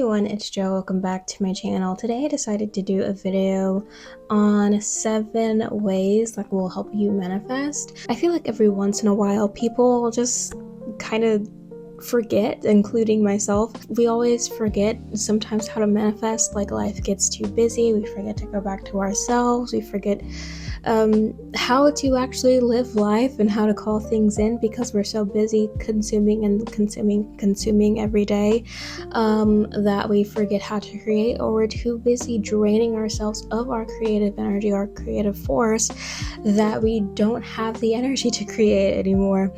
everyone, it's Jo. Welcome back to my channel. Today I decided to do a video on 7 ways that will help you manifest. I feel like every once in a while people just kind of forget, including myself. We always forget sometimes how to manifest. Like, life gets too busy, we forget to go back to ourselves, we forget how to actually live life and how to call things in because we're so busy consuming every day that we forget how to create, or we're too busy draining ourselves of our creative energy, our creative force, that we don't have the energy to create anymore.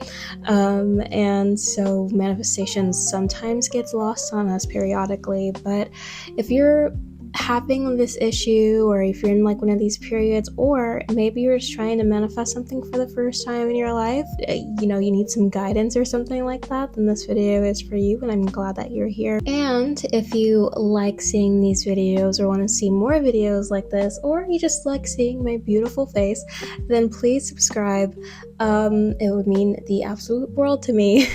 And so manifestation sometimes gets lost on us periodically. But if you're having this issue, or if you're in like one of these periods, or maybe you're just trying to manifest something for the first time in your life, you need some guidance or something like that, then this video is for you, and I'm glad that you're here. And if you like seeing these videos or want to see more videos like this, or you just like seeing my beautiful face, then please subscribe. It would mean the absolute world to me.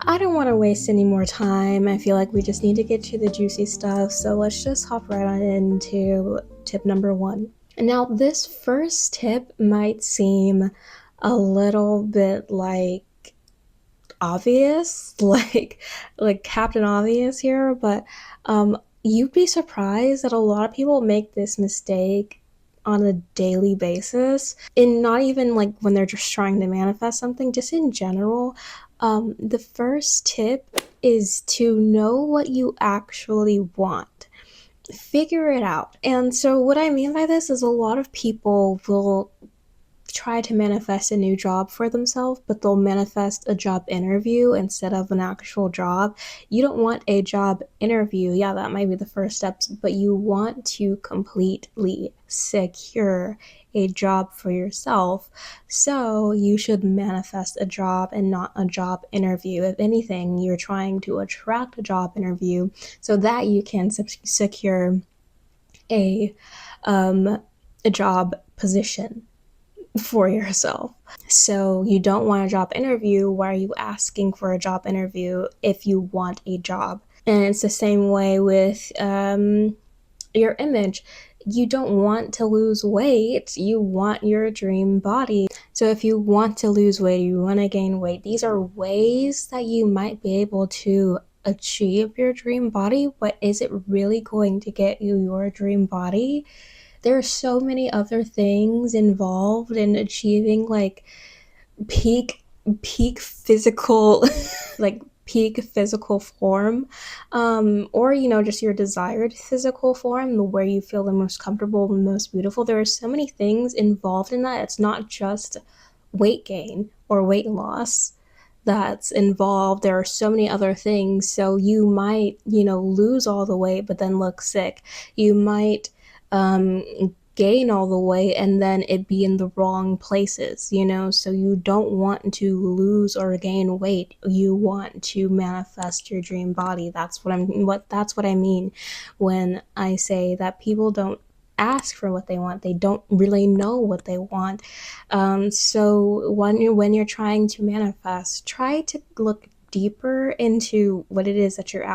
I don't want to waste any more time. I feel like we just need to get to the juicy stuff, so let's just hop right on into tip number 1. Now, this first tip might seem a little bit like obvious, like Captain Obvious here, but you'd be surprised that a lot of people make this mistake on a daily basis, and not even like when they're just trying to manifest something, just in general. The first tip is to know what you actually want. Figure it out. And so what I mean by this is, a lot of people will try to manifest a new job for themselves, but they'll manifest a job interview instead of an actual job. You don't want a job interview. Yeah, that might be the first steps, but you want to completely secure a job for yourself. So you should manifest a job and not a job interview. If anything, you're trying to attract a job interview so that you can secure a job position for yourself. So you don't want a job interview. Why are you asking for a job interview if you want a job? And it's the same way with your image. You don't want to lose weight, you want your dream body. So if you want to lose weight, you want to gain weight, these are ways that you might be able to achieve your dream body. But is it really going to get you your dream body? There are so many other things involved in achieving like peak physical like peak physical form, or just your desired physical form, where you feel the most comfortable, the most beautiful. There are so many things involved in that. It's not just weight gain or weight loss that's involved. There are so many other things. So you might lose all the weight but then look sick. You might gain all the weight and then it be in the wrong places, so you don't want to lose or gain weight. You want to manifest your dream body. That's what I mean when I say that people don't ask for what they want. They don't really know what they want. So when you're trying to manifest, try to look deeper into what it is that you're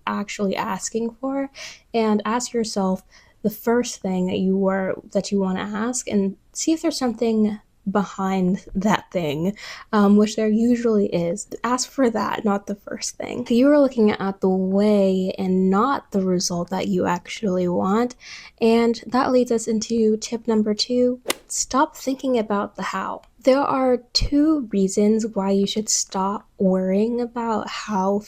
actually asking for, and ask yourself the first thing that you want to ask, and see if there's something behind that thing, which there usually is. Ask for that, not the first thing. You are looking at the way and not the result that you actually want. And that leads us into tip number 2. Stop thinking about the how. There are 2 reasons why you should stop worrying about how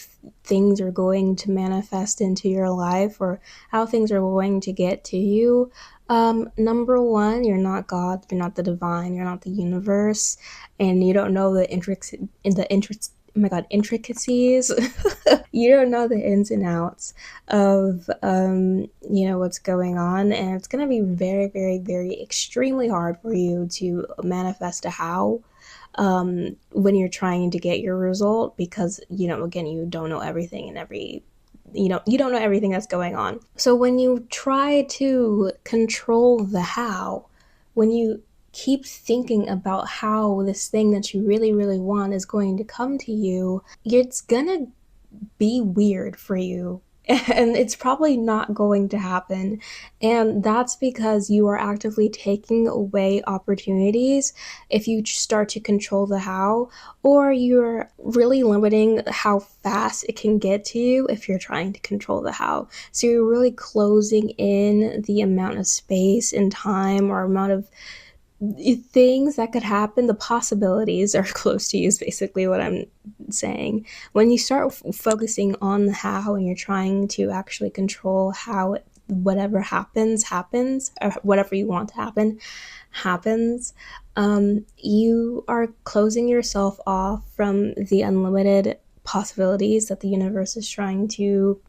things are going to manifest into your life, or how things are going to get to you. Number 1, you're not God, you're not the divine, you're not the universe, and you don't know the intricacies. You don't know the ins and outs of what's going on, and it's going to be very, very, very extremely hard for you to manifest a how when you're trying to get your result, because again, you don't know everything, and you don't know everything that's going on. So when you try to control the how, when you keep thinking about how this thing that you really, really want is going to come to you, it's gonna be weird for you And it's probably not going to happen. And that's because you are actively taking away opportunities if you start to control the how, or you're really limiting how fast it can get to you if you're trying to control the how. So you're really closing in the amount of space and time or amount of things that could happen. The possibilities are close to you, is basically what I'm saying. When you start focusing on the how and you're trying to actually control how whatever happens, or whatever you want to happen happens, you are closing yourself off from the unlimited possibilities that the universe is trying to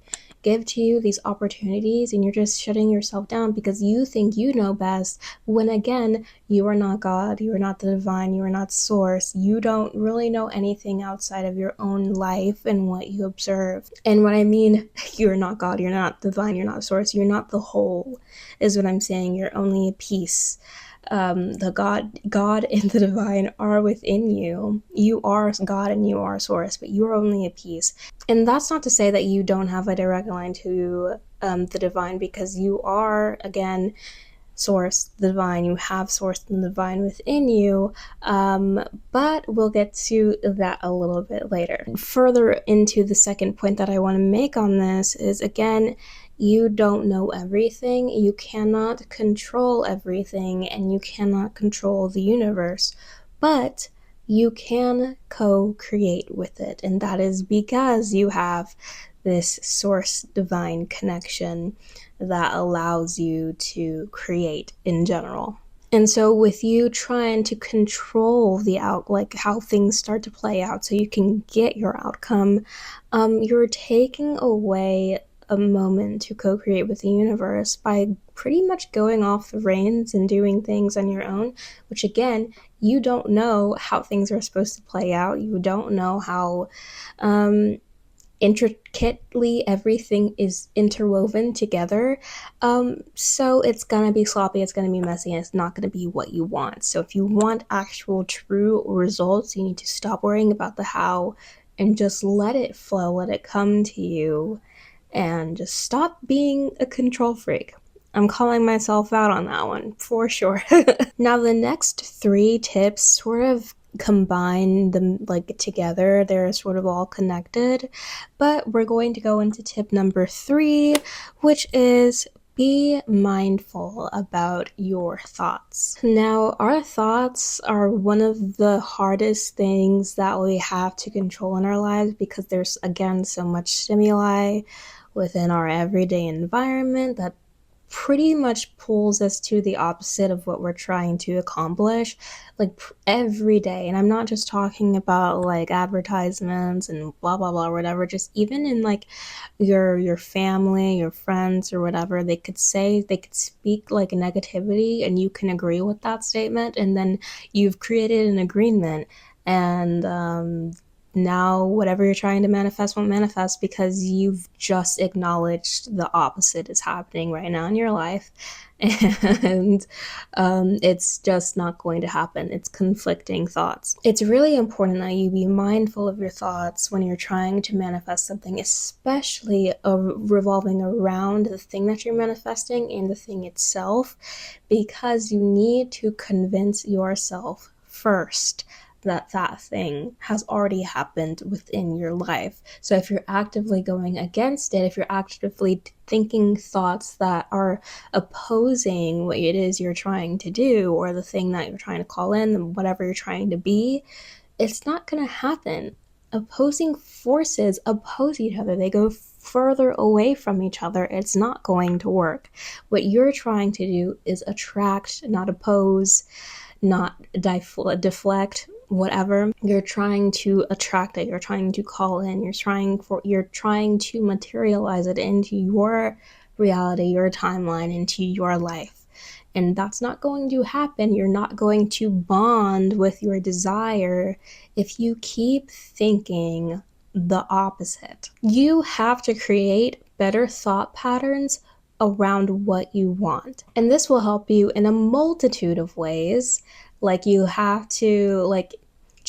give to you, these opportunities, and you're just shutting yourself down because you think you know best, when again, you are not God, you are not the divine, you are not source. You don't really know anything outside of your own life and what you observe. And what I mean, you're not God, you're not divine, you're not source, you're not the whole, is what I'm saying. You're only a piece. The God and the divine are within you. You are God and you are source, but you're only a piece. And that's not to say that you don't have a direct line to the divine, because you are, again, source, the divine. You have source and the divine within you. But we'll get to that a little bit later. Further into the second point that I want to make on this is, again, you don't know everything. You cannot control everything, and you cannot control the universe. But you can co-create with it, and that is because you have this source divine connection that allows you to create in general. And so with you trying to control the like how things start to play out so you can get your outcome, you're taking away a moment to co-create with the universe by pretty much going off the reins and doing things on your own, which again, you don't know how things are supposed to play out. You don't know how intricately everything is interwoven together. So it's gonna be sloppy, it's gonna be messy, and it's not gonna be what you want. So if you want actual true results, you need to stop worrying about the how and just let it flow, let it come to you, and just stop being a control freak. I'm calling myself out on that one for sure. Now, the next three tips sort of combine them like together. They're sort of all connected, but we're going to go into tip number 3, which is be mindful about your thoughts. Now, our thoughts are one of the hardest things that we have to control in our lives because there's, again, so much stimuli within our everyday environment that pretty much pulls us to the opposite of what we're trying to accomplish, like every day. And I'm not just talking about like advertisements and blah blah blah, whatever. Just even in like your family, your friends, or whatever, they could speak like negativity, and you can agree with that statement, and then you've created an agreement, and now whatever you're trying to manifest won't manifest because you've just acknowledged the opposite is happening right now in your life. And it's just not going to happen. It's conflicting thoughts. It's really important that you be mindful of your thoughts when you're trying to manifest something, especially revolving around the thing that you're manifesting and the thing itself, because you need to convince yourself first that that thing has already happened within your life. So if you're actively going against it, if you're actively thinking thoughts that are opposing what it is you're trying to do, or the thing that you're trying to call in, whatever you're trying to be, it's not going to happen. Opposing forces oppose each other. They go further away from each other. It's not going to work. What you're trying to do is attract, not oppose, not deflect, whatever. You're trying to attract it, you're trying to call in, you're trying to materialize it into your reality, your timeline, into your life. And that's not going to happen. You're not going to bond with your desire if you keep thinking the opposite. You have to create better thought patterns around what you want. And this will help you in a multitude of ways. Like you have to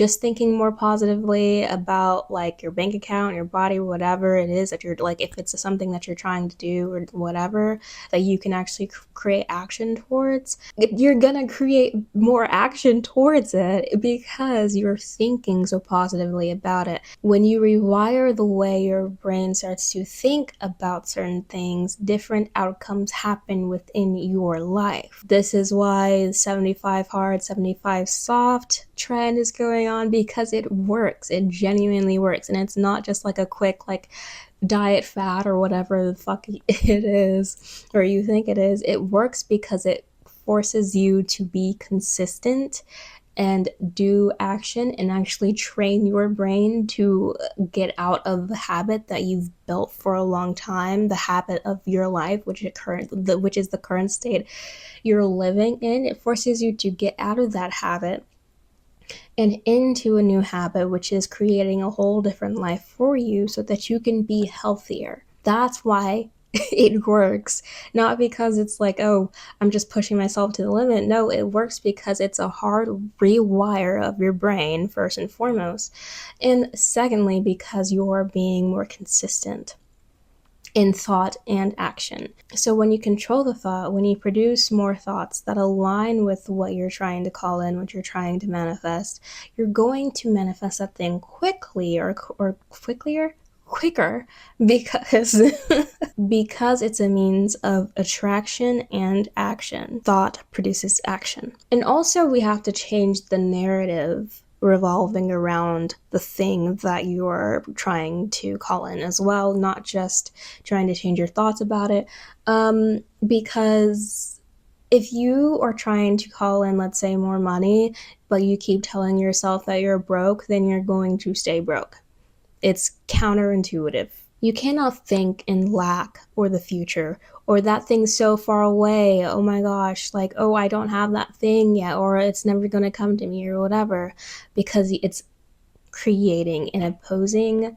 just thinking more positively about like your bank account, your body, whatever it is that you're like, if it's something that you're trying to do or whatever that you can actually create action towards, you're gonna create more action towards it because you're thinking so positively about it. When you rewire the way your brain starts to think about certain things, different outcomes happen within your life. This is why 75 hard, 75 soft trend is going on, because it works. It genuinely works. And it's not just like a quick like diet fad or whatever the fuck it is or you think it is. It works because it forces you to be consistent and do action and actually train your brain to get out of the habit that you've built for a long time, the habit of your life, which is the current state you're living in. It forces you to get out of that habit and into a new habit, which is creating a whole different life for you so that you can be healthier. That's why it works. Not because it's like, oh, I'm just pushing myself to the limit. No, it works because it's a hard rewire of your brain, first and foremost. And secondly, because you're being more consistent in thought and action. So when you control the thought, when you produce more thoughts that align with what you're trying to call in, what you're trying to manifest, you're going to manifest that thing quickly or quicker because because it's a means of attraction and action. Thought produces action. And also we have to change the narrative revolving around the thing that you're trying to call in as well, not just trying to change your thoughts about it. Because if you are trying to call in, let's say, more money, but you keep telling yourself that you're broke, then you're going to stay broke. It's counterintuitive. You cannot think in lack or the future or that thing's so far away. Oh my gosh, like, oh, I don't have that thing yet, or it's never going to come to me or whatever, because it's creating an opposing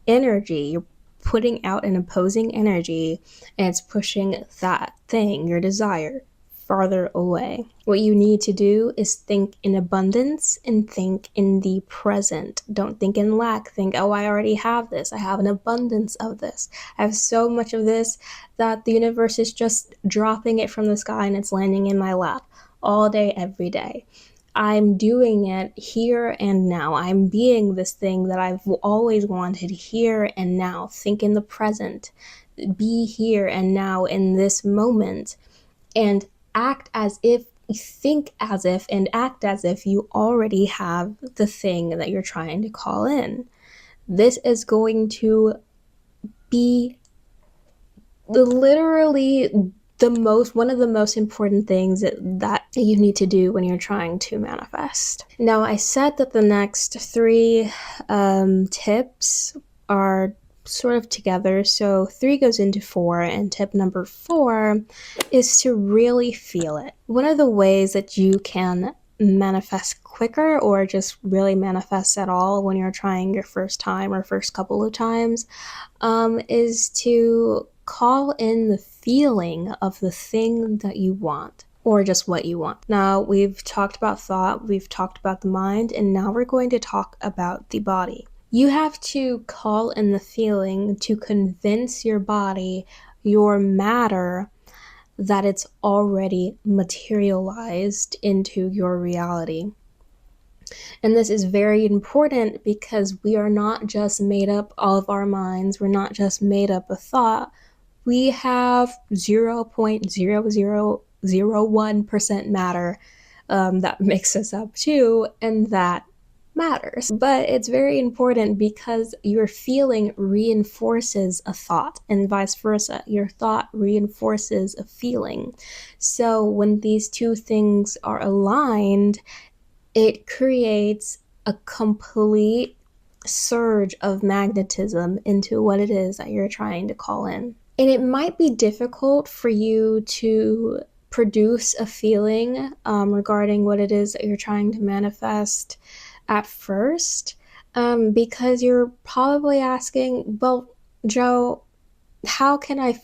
energy. You're putting out an opposing energy and it's pushing that thing, your desire, farther away. What you need to do is think in abundance and think in the present. Don't think in lack. Think, oh, I already have this. I have an abundance of this. I have so much of this that the universe is just dropping it from the sky and it's landing in my lap all day, every day. I'm doing it here and now. I'm being this thing that I've always wanted here and now. Think in the present. Be here and now in this moment. And think as if, and act as if you already have the thing that you're trying to call in. This is going to be literally one of the most important things that you need to do when you're trying to manifest. Now, I said that the next three tips are sort of together, so 3 goes into 4, and tip number 4 is to really feel it. One of the ways that you can manifest quicker or just really manifest at all when you're trying your first time or first couple of times is to call in the feeling of the thing that you want, or just what you want. Now, we've talked about thought, we've talked about the mind, and now we're going to talk about the body. You have to call in the feeling to convince your body, your matter, that it's already materialized into your reality. And this is very important because we are not just made up of our minds, we're not just made up of thought. We have 0.0001% matter that makes us up too, and that matters. But it's very important because your feeling reinforces a thought and vice versa. Your thought reinforces a feeling. So when these two things are aligned, it creates a complete surge of magnetism into what it is that you're trying to call in. And it might be difficult for you to produce a feeling regarding what it is that you're trying to manifest at first, because you're probably asking, well, Joe, how can I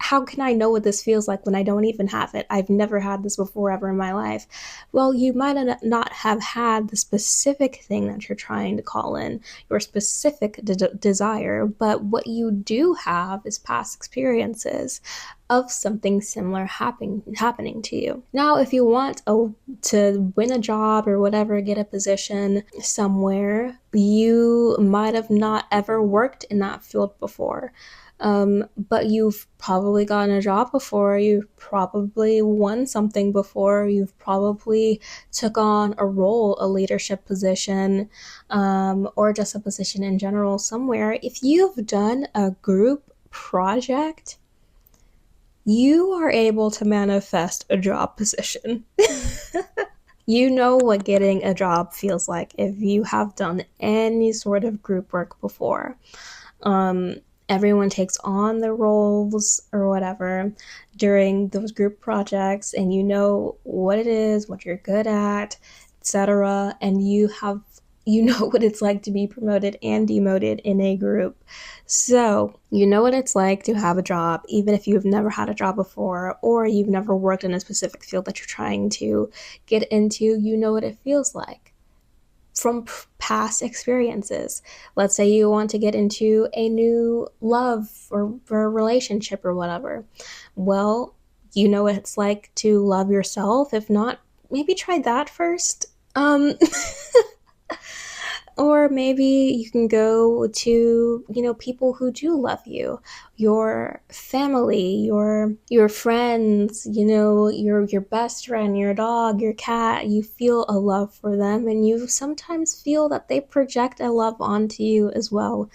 how can I know what this feels like when I don't even have it? I've never had this before ever in my life. Well, you might not have had the specific thing that you're trying to call in, your specific desire, but what you do have is past experiences of something similar happening to you. Now, if you want to win a job or whatever, get a position somewhere, you might have not ever worked in that field before. But you've probably gotten a job before, you've probably won something before, you've probably took on a role, a leadership position, or just a position in general somewhere. If you've done a group project, you are able to manifest a job position. You know what getting a job feels like if you have done any sort of group work before. Um, Everyone takes on their roles or whatever during those group projects, and you know what it is, what you're good at, etc. And you know what it's like to be promoted and demoted in a group. So, you know what it's like to have a job, even if you've never had a job before or you've never worked in a specific field that you're trying to get into. You know what it feels like from past experiences. Let's say you want to get into a new love or relationship or whatever. Well, you know what it's like to love yourself. If not, maybe try that first. Or maybe you can go to, people who do love you, your family, your friends, your best friend, your dog, your cat. You feel a love for them, and you sometimes feel that they project a love onto you as well.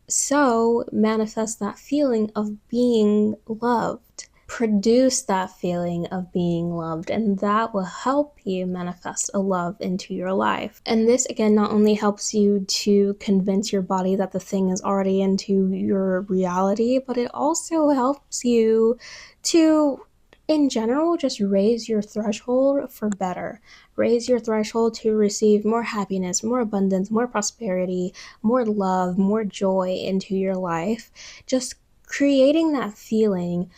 So manifest that feeling of being loved. Produce that feeling of being loved, and that will help you manifest a love into your life. And this, again, not only helps you to convince your body that the thing is already into your reality, but it also helps you to, in general, just raise your threshold for better. Raise your threshold to receive more happiness, more abundance, more prosperity, more love, more joy into your life. Just creating that feeling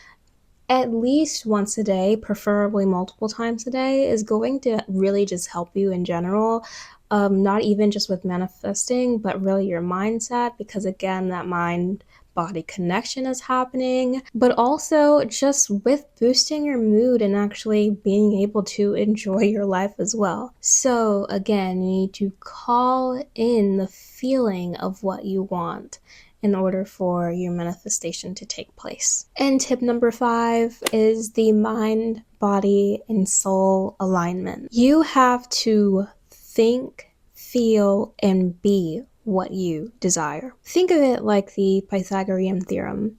at least once a day, preferably multiple times a day, is going to really just help you in general. Not even just with manifesting, but really your mindset, because again, that mind body connection is happening, but also just with boosting your mood and actually being able to enjoy your life as well. So, again, you need to call in the feeling of what you want in order for your manifestation to take place. And tip number 5 is the mind, body, and soul alignment. You have to think, feel, and be what you desire. Think of it like the Pythagorean theorem.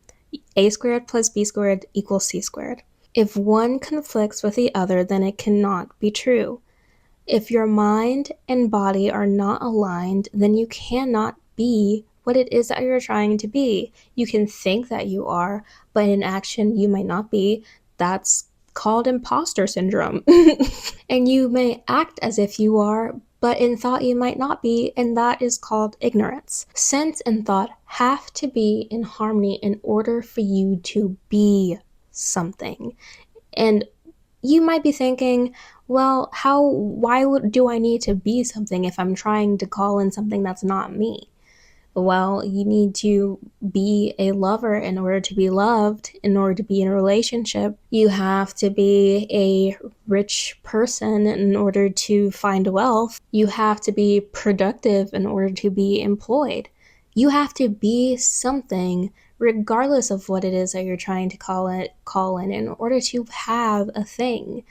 A squared plus b squared equals c squared. If one conflicts with the other, then it cannot be true. If your mind and body are not aligned, then you cannot be what it is that you're trying to be. You can think that you are, but in action you might not be. That's called imposter syndrome. And you may act as if you are, but in thought you might not be, and that is called ignorance. Sense and thought have to be in harmony in order for you to be something. And you might be thinking, well, why do I need to be something if I'm trying to call in something that's not me? Well, you need to be a lover in order to be loved, in order to be in a relationship. You have to be a rich person in order to find wealth. You have to be productive in order to be employed. You have to be something regardless of what it is that you're trying to call in order to have a thing.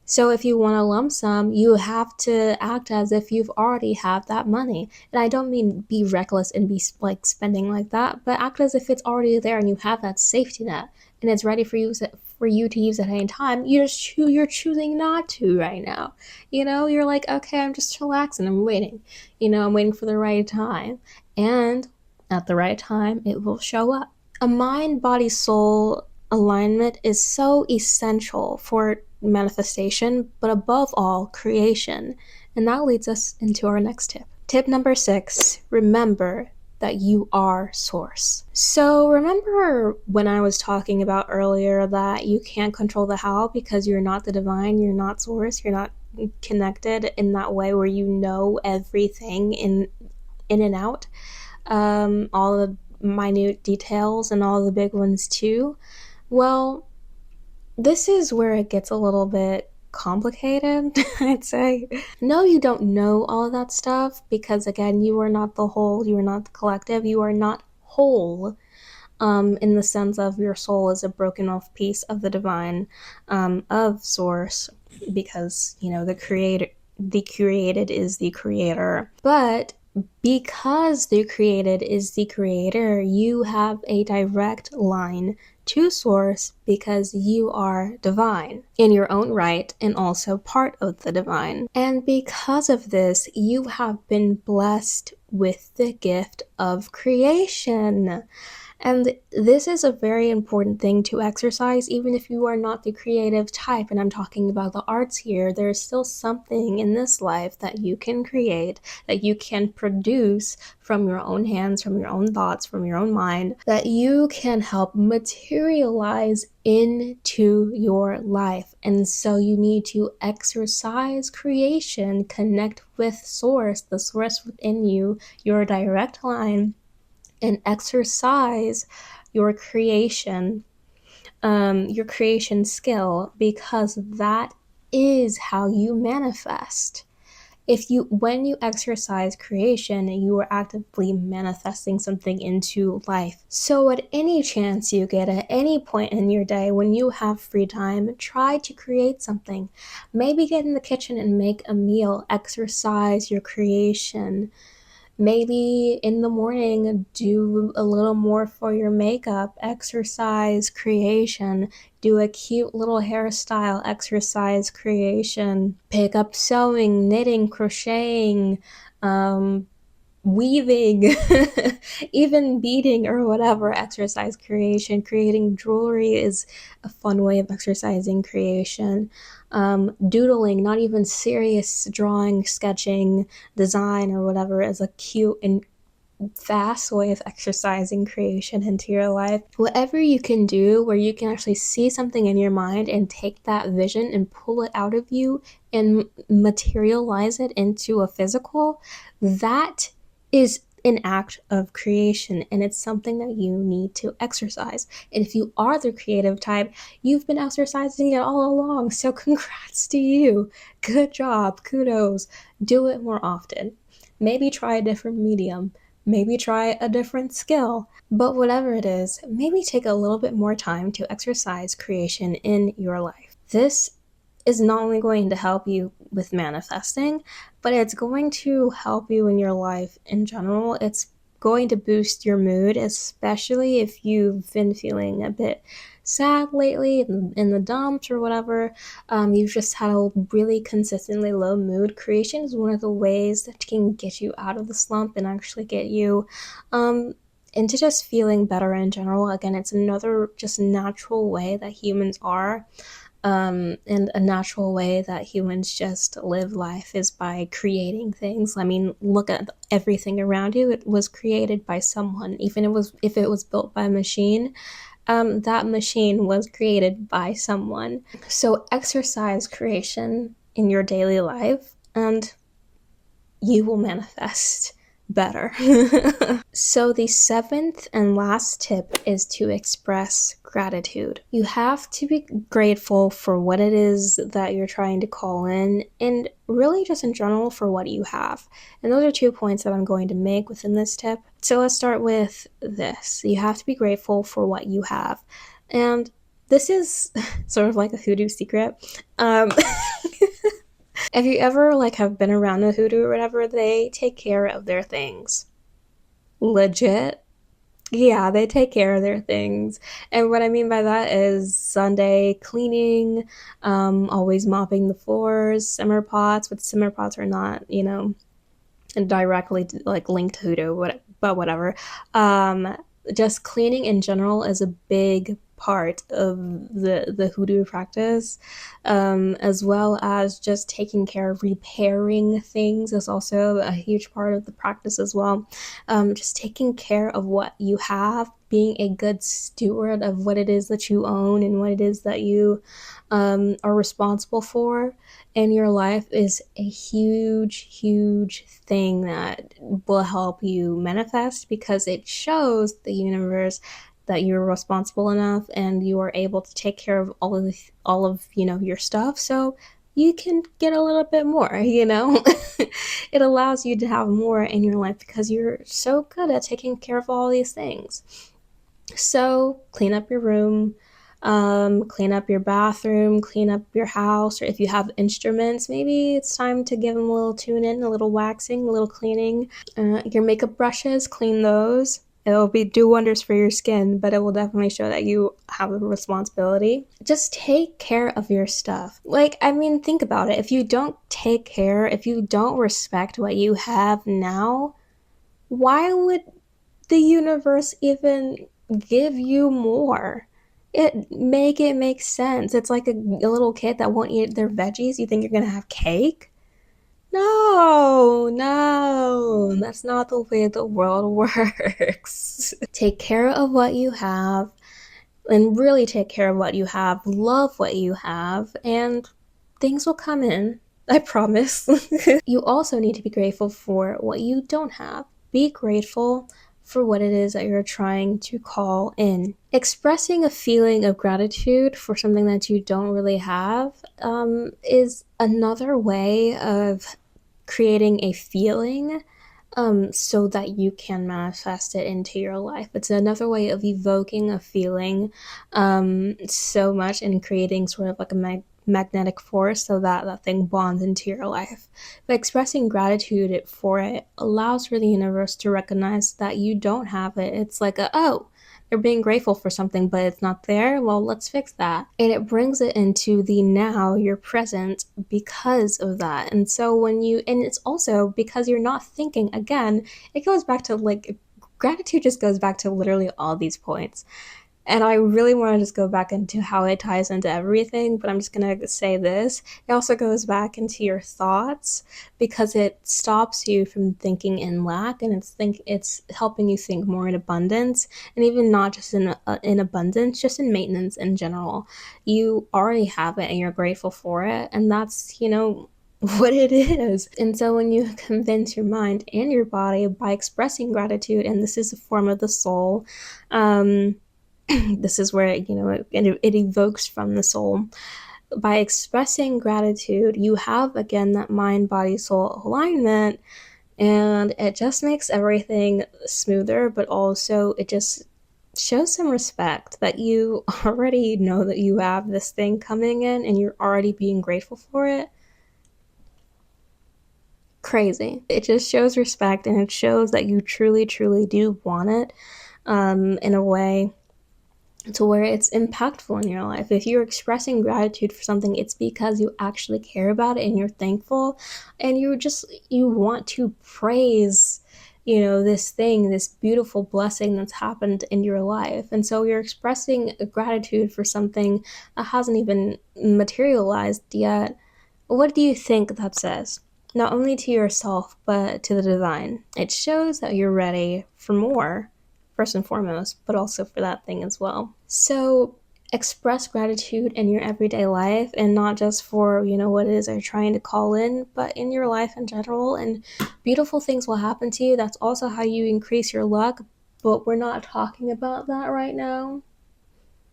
So if you want a lump sum, you have to act as if you've already have that money. And I don't mean be reckless and be like spending like that, but act as if it's already there and you have that safety net and it's ready for you to use at any time. You're choosing not to right now. You're like, okay, I'm just relaxing. I'm waiting. I'm waiting for the right time. And at the right time, it will show up. A mind, body, soul alignment is so essential for manifestation, but above all, creation. And that leads us into our next tip. Tip number 6, remember that you are source. So remember when I was talking about earlier that you can't control the how because you're not the divine, you're not source, you're not connected in that way where you know everything in and out, all the minute details and all the big ones too. Well, this is where it gets a little bit complicated, I'd say. No, you don't know all of that stuff because, again, you are not the whole, you are not the collective, you are not whole, in the sense of your soul is a broken off piece of the divine, of source, because, the created is the creator. But because the created is the creator, you have a direct line to source because you are divine in your own right and also part of the divine. And because of this, you have been blessed with the gift of creation. And this is a very important thing to exercise, even if you are not the creative type. And I'm talking about the arts here. There's still something in this life that you can create, that you can produce from your own hands, from your own thoughts, from your own mind, that you can help materialize into your life. And so you need to exercise creation, connect with source, the source within you, your direct line, and exercise your creation skill, because that is how you manifest. When you exercise creation, you are actively manifesting something into life. So at any chance you get, at any point in your day when you have free time, try to create something. Maybe get in the kitchen and make a meal. Exercise your creation. Maybe in the morning, do a little more for your makeup, exercise creation, do a cute little hairstyle, exercise creation, pick up sewing, knitting, crocheting, weaving, even beading or whatever, exercise creation. Creating jewelry is a fun way of exercising creation. Doodling, not even serious drawing, sketching, design, or whatever, is a cute and vast way of exercising creation into your life. Whatever you can do where you can actually see something in your mind and take that vision and pull it out of you and materialize it into a physical, that is an act of creation, and it's something that you need to exercise. And if you are the creative type, you've been exercising it all along, so congrats to you. Good job, kudos. Do it more often. Maybe try a different medium. Maybe try a different skill. But whatever it is, maybe take a little bit more time to exercise creation in your life. This is not only going to help you with manifesting, but it's going to help you in your life in general. It's going to boost your mood, especially if you've been feeling a bit sad lately, in the dumps or whatever. You've just had a really consistently low mood. Creation is one of the ways that can get you out of the slump and actually get you into just feeling better in general. Again, it's another just natural way that humans are. And a natural way that humans just live life is by creating things. I mean, look at everything around you. It was created by someone. Even if it was built by a machine, that machine was created by someone. So exercise creation in your daily life, and you will manifest better. So the seventh and last tip is to express gratitude. You have to be grateful for what it is that you're trying to call in, and really just in general for what you have. And those are 2 points that I'm going to make within this tip. So let's start with this. You have to be grateful for what you have. And this is sort of like a hoodoo secret. If you ever have been around a hoodoo or whatever, they take care of their things. Legit. Yeah, they take care of their things. And what I mean by that is Sunday cleaning, always mopping the floors, simmer pots, but simmer pots are not, directly linked to hoodoo, but whatever. Just cleaning in general is a big part of the hoodoo practice, as well as just taking care of repairing things is also a huge part of the practice as well. Just taking care of what you have, being a good steward of what it is that you own and what it is that you are responsible for in your life is a huge, huge thing that will help you manifest, because it shows the universe that you're responsible enough and you are able to take care of all of your stuff, so you can get a little bit more, it allows you to have more in your life because you're so good at taking care of all these things. So clean up your room, clean up your bathroom, clean up your house, or if you have instruments, maybe it's time to give them a little tune in, a little waxing, a little cleaning. Your makeup brushes, clean those. It'll do wonders for your skin, but it will definitely show that you have a responsibility. Just take care of your stuff. Like, I mean, think about it. If you don't take care, if you don't respect what you have now, why would the universe even give you more? It make sense. It's like a little kid that won't eat their veggies. You think you're gonna have cake? No, no, that's not the way the world works. Take care of what you have and really take care of what you have. Love what you have, and things will come in. I promise. You also need to be grateful for what you don't have. Be grateful for what it is that you're trying to call in. Expressing a feeling of gratitude for something that you don't really have is another way of creating a feeling, so that you can manifest it into your life. It's another way of evoking a feeling so much and creating sort of like a magnetic force so that that thing bonds into your life. But expressing gratitude for it allows for the universe to recognize that you don't have it. It's like oh, they're being grateful for something, but it's not there. Well, let's fix that. And it brings it into the now, your present, because of that. And so and it's also because you're not thinking, again, it goes back to like, gratitude just goes back to literally all these points. And I really want to just go back into how it ties into everything, but I'm just going to say this. It also goes back into your thoughts because it stops you from thinking in lack, and it's helping you think more in abundance, and even not just in abundance, just in maintenance in general. You already have it and you're grateful for it, and that's, what it is. And so when you convince your mind and your body by expressing gratitude, and this is a form of the soul, this is where it evokes from the soul. By expressing gratitude, you have again that mind body soul alignment, and it just makes everything smoother, but also it just shows some respect that you already know that you have this thing coming in and you're already being grateful for it. Crazy. It just shows respect, and it shows that you truly, truly do want it, in a way to where it's impactful in your life. If you're expressing gratitude for something, it's because you actually care about it and you're thankful, and you want to praise, this thing, this beautiful blessing that's happened in your life. And so you're expressing gratitude for something that hasn't even materialized yet. What do you think that says? Not only to yourself, but to the divine. It shows that you're ready for more, first and foremost, but also for that thing as well. So express gratitude in your everyday life, and not just for, what it is you're trying to call in, but in your life in general, and beautiful things will happen to you. That's also how you increase your luck, but we're not talking about that right now.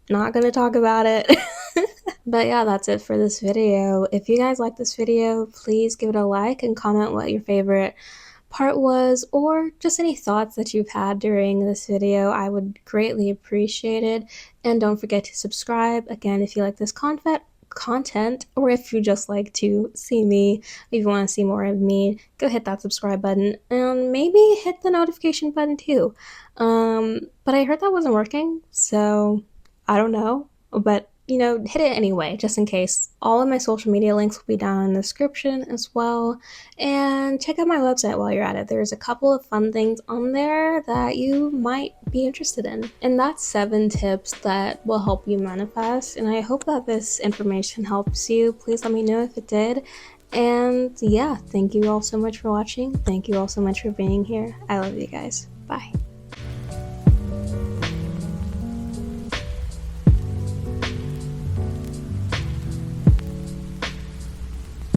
Not gonna talk about it. But yeah, that's it for this video. If you guys like this video, please give it a like and comment what your favorite part was, or just any thoughts that you've had during this video. I would greatly appreciate it. And don't forget to subscribe again if you like this content, or if you just like to see me, if you want to see more of me, go hit that subscribe button and maybe hit the notification button too. But I heard that wasn't working, so I don't know, but hit it anyway, just in case. All of my social media links will be down in the description as well. And check out my website while you're at it. There's a couple of fun things on there that you might be interested in. And that's 7 tips that will help you manifest. And I hope that this information helps you. Please let me know if it did. And yeah, thank you all so much for watching. Thank you all so much for being here. I love you guys. Bye.